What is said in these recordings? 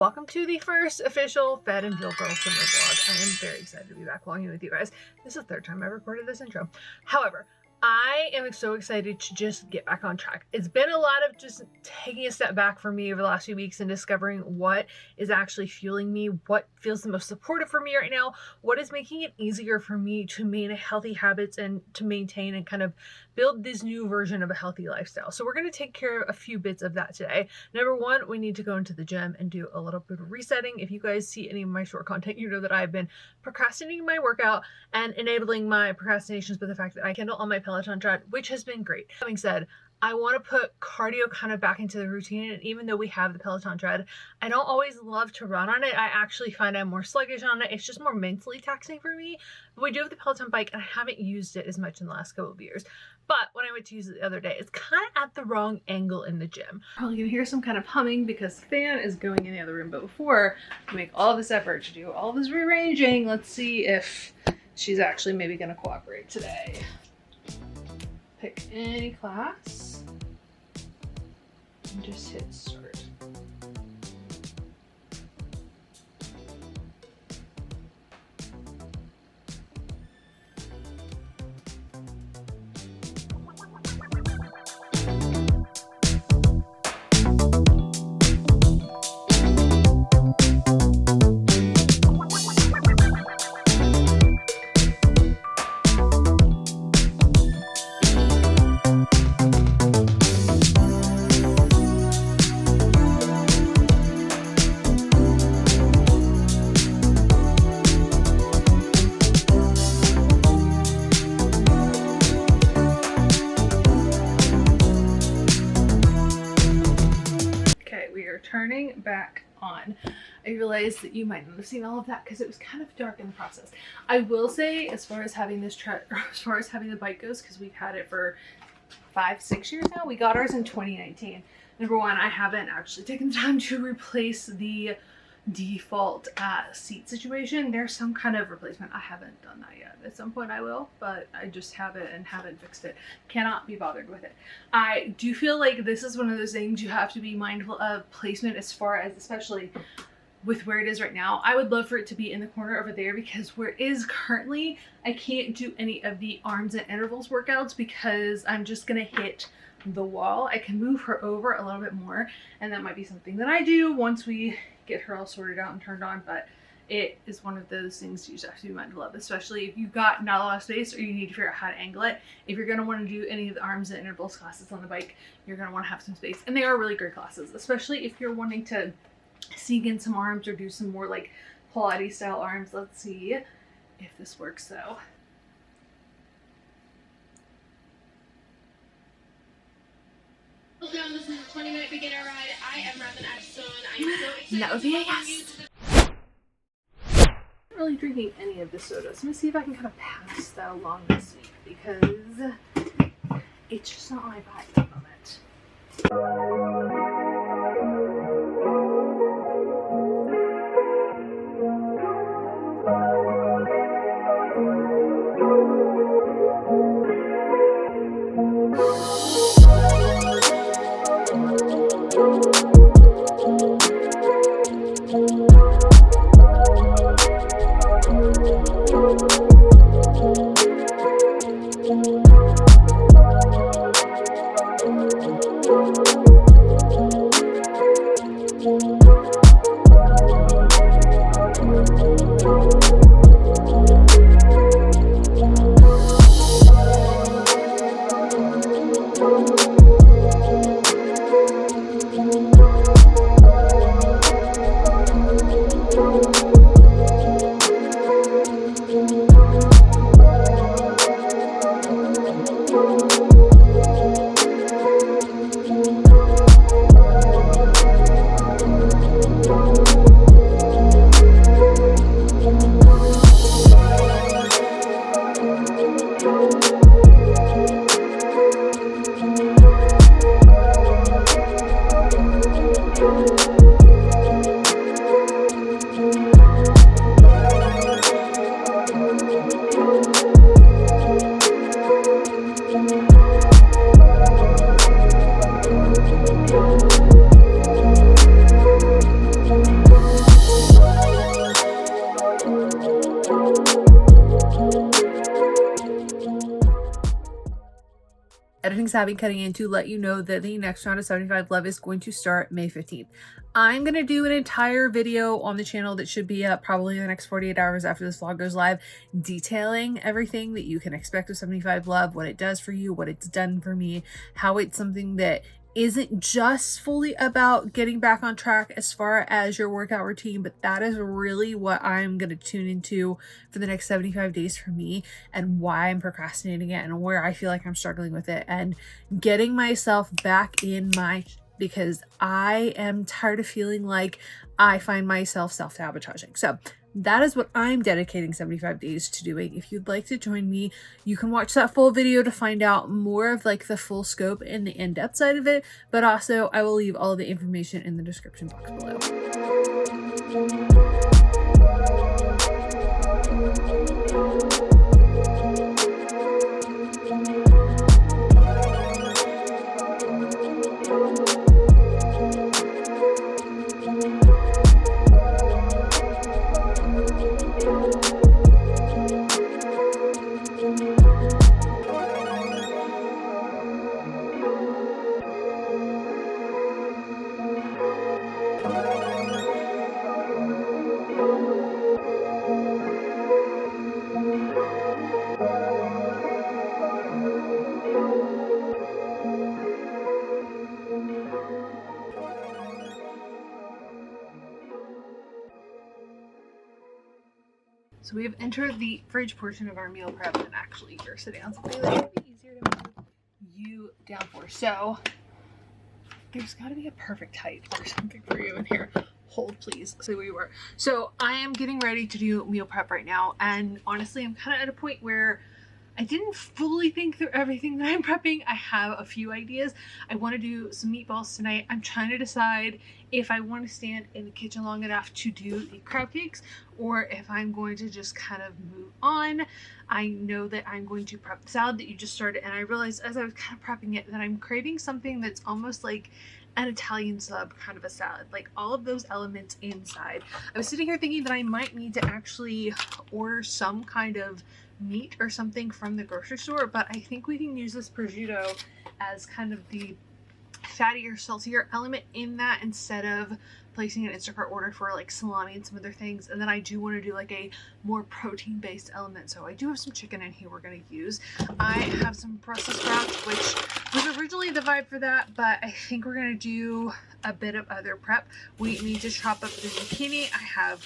Welcome to the first official Fed and Feel Girl summer vlog. I am very excited to be back vlogging with you guys. This is the third time I recorded this intro. However, I am so excited to just get back on track. It's been a lot of just taking a step back for me over the last few weeks and discovering what is actually fueling me, what feels the most supportive for me right now, what is making it easier for me to maintain healthy habits and to maintain and kind of build this new version of a healthy lifestyle. So we're going to take care of a few bits of that today. Number one, we need to go into the gym and do a little bit of resetting. If you guys see any of my short content, you know that I've been procrastinating my workout and enabling my procrastinations with the fact that I kindle on my peloton tread, which has been great. Having said, I want to put cardio kind of back into the routine, and even though we have the peloton tread, I don't always love to run on it. I actually find I'm more sluggish on it. It's just more mentally taxing for me. But we do have the peloton bike, and I haven't used it as much in the last couple of years. But when I went to use it the other day, it's kind of at the wrong angle in the gym. Probably gonna hear some kind of humming because the fan is going in the other room. But before I make all this effort to do all this rearranging, let's see if she's actually maybe gonna cooperate today. Pick any class and just hit start. Turning back on. I realized that you might not have seen all of that because it was kind of dark in the process. I will say, as far as having this as far as having the bike goes, because we've had it for 5-6 years now. We got ours in 2019. Number one, I haven't actually taken the time to replace the default seat situation. There's some kind of replacement. I haven't done that yet. At some point I will, but I just haven't fixed it. Cannot be bothered with it. I do feel like this is one of those things you have to be mindful of placement, as far as especially with where it is right now. I would love for it to be in the corner over there, because where it is currently, I can't do any of the arms and intervals workouts because I'm just gonna hit the wall. I can move her over a little bit more, and that might be something that I do once we get her all sorted out and turned on, but it is one of those things you just have to be mindful of, especially if you've got not a lot of space or you need to figure out how to angle it. If you're going to want to do any of the arms and intervals classes on the bike, you're going to want to have some space, and they are really great classes, especially if you're wanting to sneak in some arms or do some more like Pilates style arms. Let's see if this works though. Welcome, this is a 20-minute beginner ride. I am Robin Ashton. I'm so excited. That would be a yes. I'm not really drinking any of this soda, so I'm gonna see if I can kind of pass that along this week, because it's just not my vibe at the moment. Savvy cutting in to let you know that the next round of 75 Love is going to start May 15th. I'm going to do an entire video on the channel that should be up probably in the next 48 hours after this vlog goes live, detailing everything that you can expect with 75 Love, what it does for you, what it's done for me, how it's something that isn't just fully about getting back on track as far as your workout routine, but that is really what I'm going to tune into for the next 75 days for me, and why I'm procrastinating it and where I feel like I'm struggling with it, and getting myself back in my, because I am tired of feeling like I find myself self-sabotaging. So that is what I'm dedicating 75 days to doing. If you'd like to join me, you can watch that full video to find out more of like the full scope and the in-depth side of it, but also I will leave all of the information in the description box below. So we have entered the fridge portion of our meal prep, and actually you're sitting on something that would be easier to move you down for. So there's got to be a perfect height or something for you in here. Hold please. So we were. So I am getting ready to do meal prep right now, and honestly I'm kind of at a point where I didn't fully think through everything that I'm prepping. I have a few ideas. I want to do some meatballs tonight. I'm trying to decide if I want to stand in the kitchen long enough to do the crab cakes, or if I'm going to just kind of move on. I know that I'm going to prep the salad that you just started, and I realized as I was kind of prepping it that I'm craving something that's almost like an Italian sub kind of a salad, like all of those elements inside. I was sitting here thinking that I might need to actually order some kind of meat or something from the grocery store, but I think we can use this prosciutto as kind of the fattier, saltier element in that, instead of placing an Instacart order for like salami and some other things. And then I do want to do like a more protein based element, so I do have some chicken in here we're going to use. I have some Brussels sprouts, which was originally the vibe for that, but I think we're going to do a bit of other prep. We need to chop up the zucchini. I have,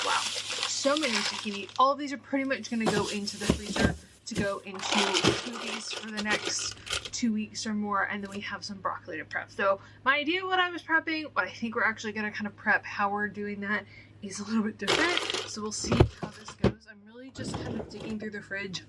wow, so many zucchini. All of these are pretty much going to go into the freezer to go into smoothies for the next 2 weeks or more, and then we have some broccoli to prep. So my idea of what I was prepping, what I think we're actually going to kind of prep, how we're doing that, is a little bit different. So we'll see how this goes. I'm really just kind of digging through the fridge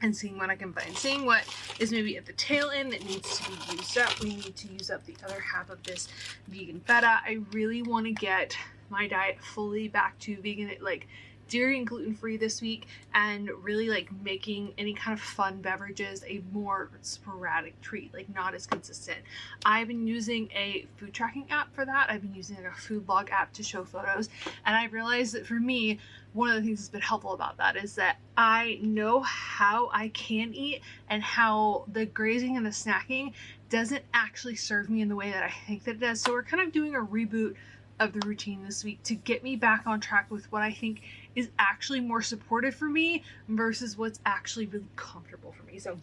and seeing what I can find, seeing what is maybe at the tail end that needs to be used up. We need to use up the other half of this vegan feta. I really want to get my diet fully back to vegan, like dairy and gluten-free this week, and really like making any kind of fun beverages a more sporadic treat, like not as consistent. I've been using a food tracking app for that. I've been using like a food log app to show photos, and I realized that for me, one of the things that's been helpful about that is that I know how I can eat and how the grazing and the snacking doesn't actually serve me in the way that I think that it does. So we're kind of doing a reboot of the routine this week to get me back on track with what I think is actually more supportive for me versus what's actually really comfortable for me. So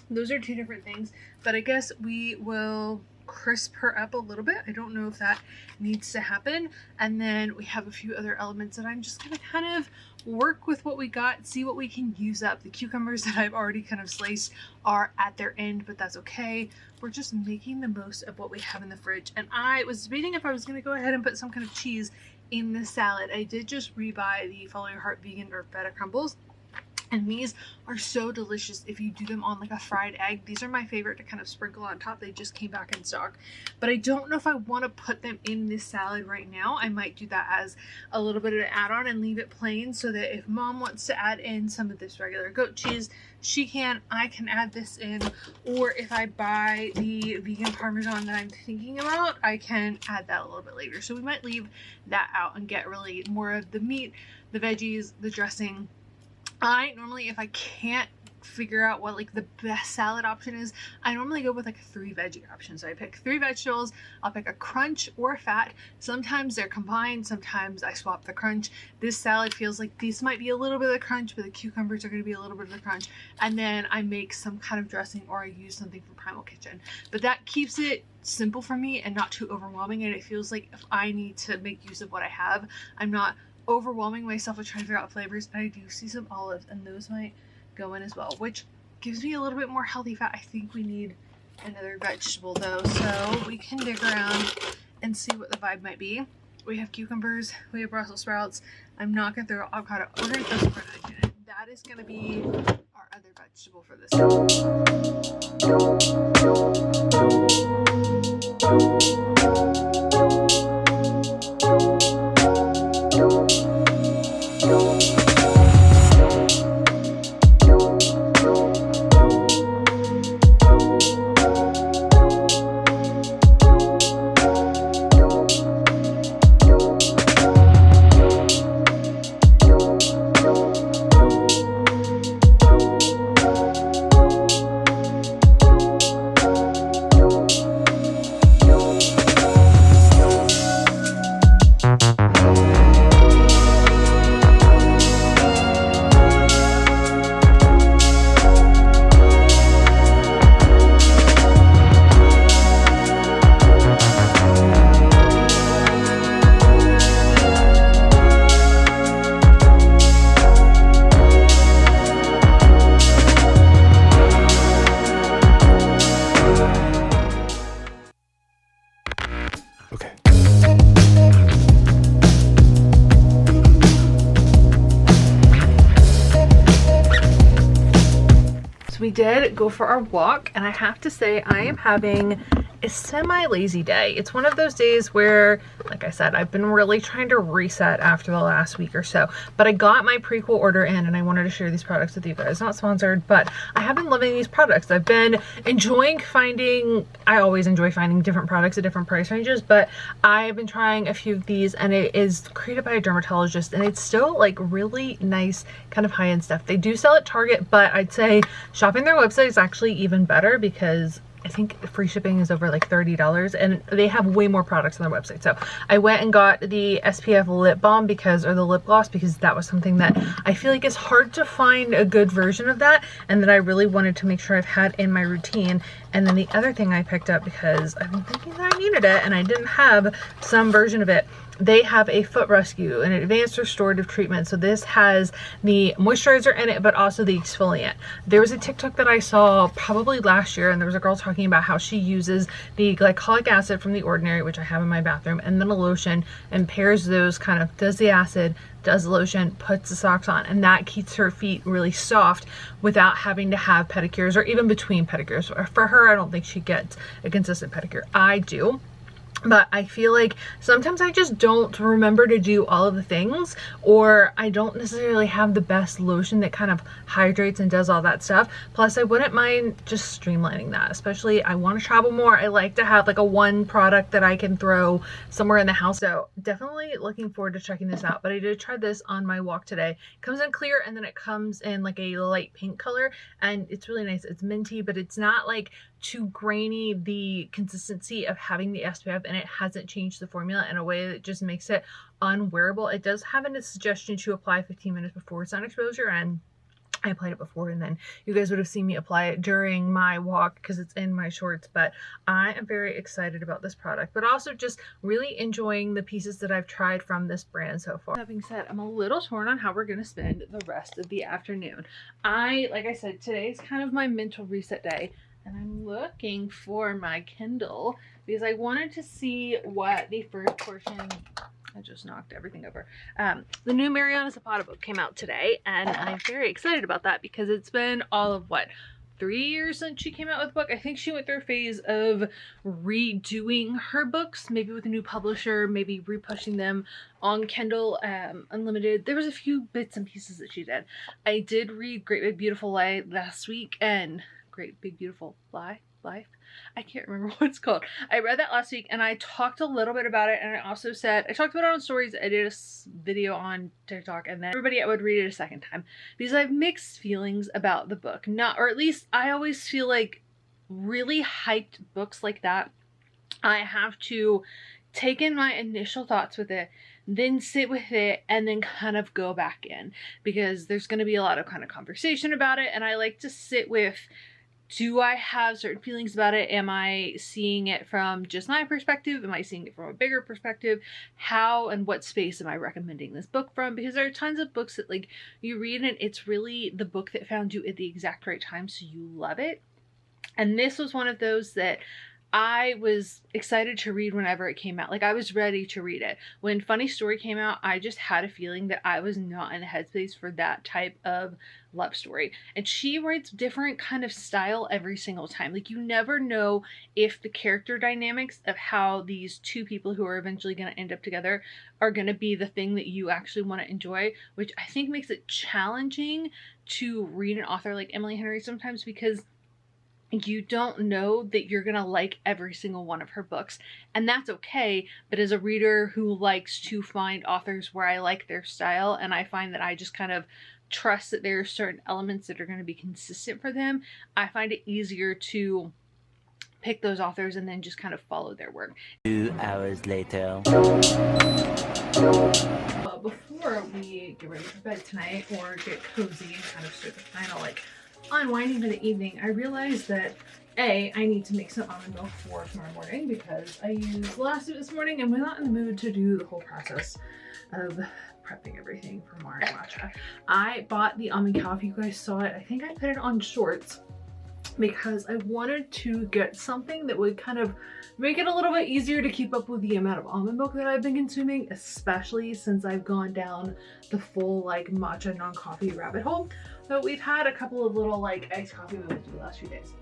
those are two different things, but I guess we will crisp her up a little bit. I don't know if that needs to happen. And then we have a few other elements that I'm just going to kind of work with what we got, see what we can use up. The cucumbers that I've already kind of sliced are at their end, but that's okay. We're just making the most of what we have in the fridge. And I was debating if I was going to go ahead and put some kind of cheese in the salad. I did just rebuy the Follow Your Heart vegan or feta crumbles, and these are so delicious if you do them on like a fried egg. These are my favorite to kind of sprinkle on top. They just came back in stock, but I don't know if I want to put them in this salad right now. I might do that as a little bit of an add-on and leave it plain, so that if mom wants to add in some of this regular goat cheese, she can. I can add this in, or if I buy the vegan Parmesan that I'm thinking about, I can add that a little bit later. So we might leave that out and get really more of the meat, the veggies, the dressing. I normally, if I can't figure out what like the best salad option is, I normally go with like a 3 veggie option. So I pick 3 vegetables, I'll pick a crunch or a fat. Sometimes they're combined, sometimes I swap the crunch. This salad feels like these might be a little bit of the crunch, but the cucumbers are going to be a little bit of the crunch. And then I make some kind of dressing, or I use something from Primal Kitchen. But that keeps it simple for me and not too overwhelming, and it feels like if I need to make use of what I have, I'm not overwhelming myself with trying to figure out flavors. And I do see some olives, and those might go in as well, which gives me a little bit more healthy fat. I think we need another vegetable though, so we can dig around and see what the vibe might be. We have cucumbers, we have Brussels sprouts. I'm not gonna throw avocado. We're gonna throw some red onion in. That is gonna be our other vegetable for this. We did go for our walk, and I have to say I am having a semi-lazy day. It's one of those days where, like I said, I've been really trying to reset after the last week or so, but I got my prequel order in and I wanted to share these products with you guys. Not sponsored, but I have been loving these products. I've been enjoying finding, I always enjoy finding different products at different price ranges, but I've been trying a few of these, and it is created by a dermatologist, and it's still like really nice kind of high-end stuff. They do sell at Target, but I'd say shopping their website is actually even better because I think free shipping is over like $30, and they have way more products on their website. So I went and got the SPF lip balm because, or the lip gloss, because that was something that I feel like is hard to find a good version of that, and that I really wanted to make sure I've had in my routine. And then the other thing I picked up, because I've been thinking that I needed it and I didn't have some version of it, they have a foot rescue, an advanced restorative treatment. So this has the moisturizer in it, but also the exfoliant. There was a TikTok that I saw probably last year, and there was a girl talking about how she uses the glycolic acid from The Ordinary, which I have in my bathroom, and then a lotion, and pairs those, kind of does the acid, does the lotion, puts the socks on, and that keeps her feet really soft without having to have pedicures or even between pedicures. For her, I don't think she gets a consistent pedicure. I do. But I feel like sometimes I just don't remember to do all of the things, or I don't necessarily have the best lotion that kind of hydrates and does all that stuff. Plus, I wouldn't mind just streamlining that, especially I want to travel more. I like to have like a one product that I can throw somewhere in the house. So definitely looking forward to checking this out. But I did try this on my walk today. It comes in clear, and then it comes in like a light pink color, and it's really nice. It's minty, but it's not like too grainy. The consistency of having the SPF, and it hasn't changed the formula in a way that just makes it unwearable. It does have a suggestion to apply 15 minutes before sun exposure, and I applied it before, and then you guys would have seen me apply it during my walk because it's in my shorts. But I am very excited about this product, but also just really enjoying the pieces that I've tried from this brand so far. That being said, I'm a little torn on how we're going to spend the rest of the afternoon. Like I said, today's kind of my mental reset day, and I'm looking for my Kindle because I wanted to see what the first portion, I just knocked everything over. The new Mariana Zapata book came out today, and I'm very excited about that because it's been all of what, 3 years since she came out with a book. I think she went through a phase of redoing her books, maybe with a new publisher, maybe repushing them on Kindle Unlimited. There was a few bits and pieces that she did. I did read Great Big Beautiful Lie last week, and Great Big Beautiful Life. I can't remember what it's called. I read that last week and I talked a little bit about it, and I also said, I talked about it on stories, I did a video on TikTok, and then everybody I would read it a second time because I have mixed feelings about the book. Or at least I always feel like really hyped books like that, I have to take in my initial thoughts with it, then sit with it, and then kind of go back in, because there's going to be a lot of kind of conversation about it, and I like to sit with, do I have certain feelings about it? Am I seeing it from just my perspective? Am I seeing it from a bigger perspective? How and what space am I recommending this book from? Because there are tons of books that like you read and it's really the book that found you at the exact right time, so you love it. And this was one of those that I was excited to read whenever it came out. Like, I was ready to read it. When Funny Story came out, I just had a feeling that I was not in the headspace for that type of love story. And she writes different kind of style every single time. Like, you never know if the character dynamics of how these two people who are eventually going to end up together are going to be the thing that you actually want to enjoy, which I think makes it challenging to read an author like Emily Henry sometimes, because you don't know that you're gonna like every single one of her books, and that's okay. But as a reader who likes to find authors where I like their style, and I find that I just kind of trust that there are certain elements that are going to be consistent for them, I find it easier to pick those authors and then just kind of follow their work. 2 hours later. Before we get ready for bed tonight or get cozy and kind of start the final like unwinding for the evening, I realized that I need to make some almond milk for tomorrow morning, because I used last of it this morning and was not in the mood to do the whole process of prepping everything for morning matcha. I bought the almond cow. If you guys saw it, I think I put it on shorts because I wanted to get something that would kind of make it a little bit easier to keep up with the amount of almond milk that I've been consuming, especially since I've gone down the full like matcha non-coffee rabbit hole. So we've had a couple of little like iced coffee moments in the last few days,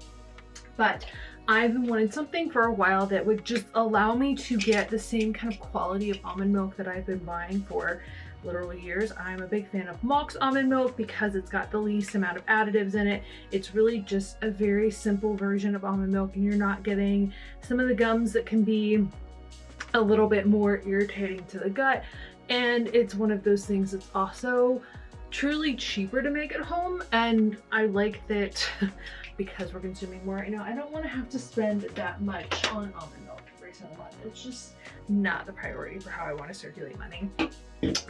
but I've been wanting something for a while that would just allow me to get the same kind of quality of almond milk that I've been buying for literally years. I'm a big fan of Mock's almond milk because it's got the least amount of additives in it. It's really just a very simple version of almond milk, and you're not getting some of the gums that can be a little bit more irritating to the gut. And it's one of those things that's also truly cheaper to make at home, and I like that because we're consuming more right now. I don't want to have to spend that much on almond milk every single month. It's just not the priority for how I want to circulate money.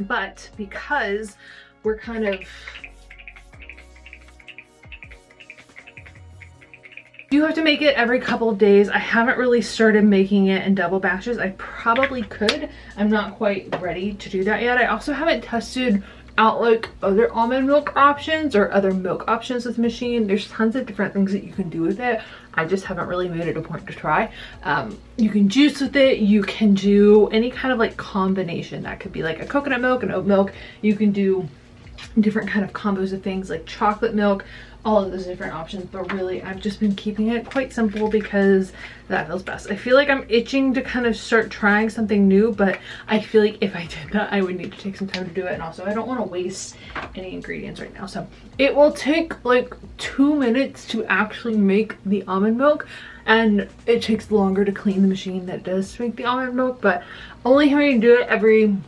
But because we're kind of you have to make it every couple of days, I haven't really started making it in double batches. I probably could. I'm not quite ready to do that yet. I also haven't tested out like other almond milk options or other milk options with the machine. There's tons of different things that you can do with it. I just haven't really made it a point to try. You can juice with it. You can do any kind of like combination. That could be like a coconut milk and oat milk. You can do different kind of combos of things like chocolate milk, all of those different options. But really, I've just been keeping it quite simple because that feels best. I feel like I'm itching to kind of start trying something new, but I feel like if I did that, I would need to take some time to do it. And also, I don't want to waste any ingredients right now. So it will take like 2 minutes to actually make the almond milk, and it takes longer to clean the machine than it does to make the almond milk. But only having to do it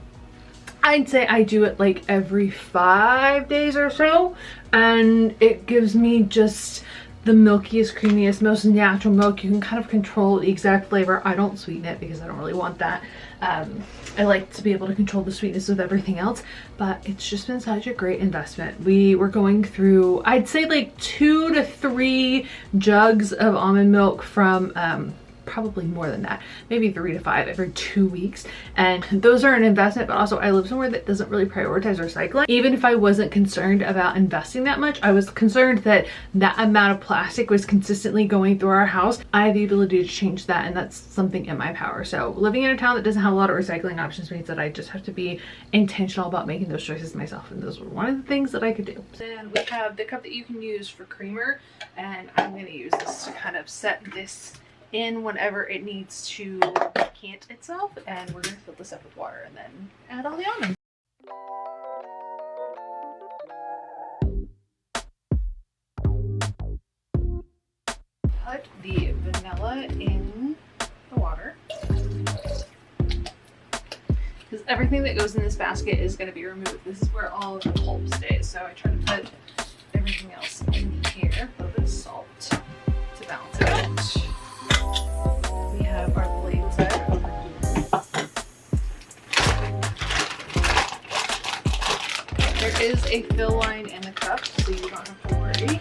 I'd say I do it like every 5 days or so, and it gives me just the milkiest, creamiest, most natural milk. You can kind of control the exact flavor. I don't sweeten it because I don't really want that. I like to be able to control the sweetness of everything else, but it's just been such a great investment. We were going through, I'd say like 2 to 3 jugs of almond milk from probably more than that, maybe 3 to 5 every 2 weeks, and those are an investment. But also, I live somewhere that doesn't really prioritize recycling. Even if I wasn't concerned about investing that much, I was concerned that that amount of plastic was consistently going through our house. I have the ability to change that, and that's something in my power. So living in a town that doesn't have a lot of recycling options means that I just have to be intentional about making those choices myself, and those were one of the things that I could do. Then we have the cup that you can use for creamer, and I'm going to use this to kind of set this in whenever it needs to decant itself, and we're going to fill this up with water and then add all the almonds. Put the vanilla everything that goes in this basket is going to be removed. This is where all of the pulp stays. So I try to put everything else in here. A little bit of salt to balance it out. We have our blade set over here. There is a fill line in the cup, so you don't have to worry.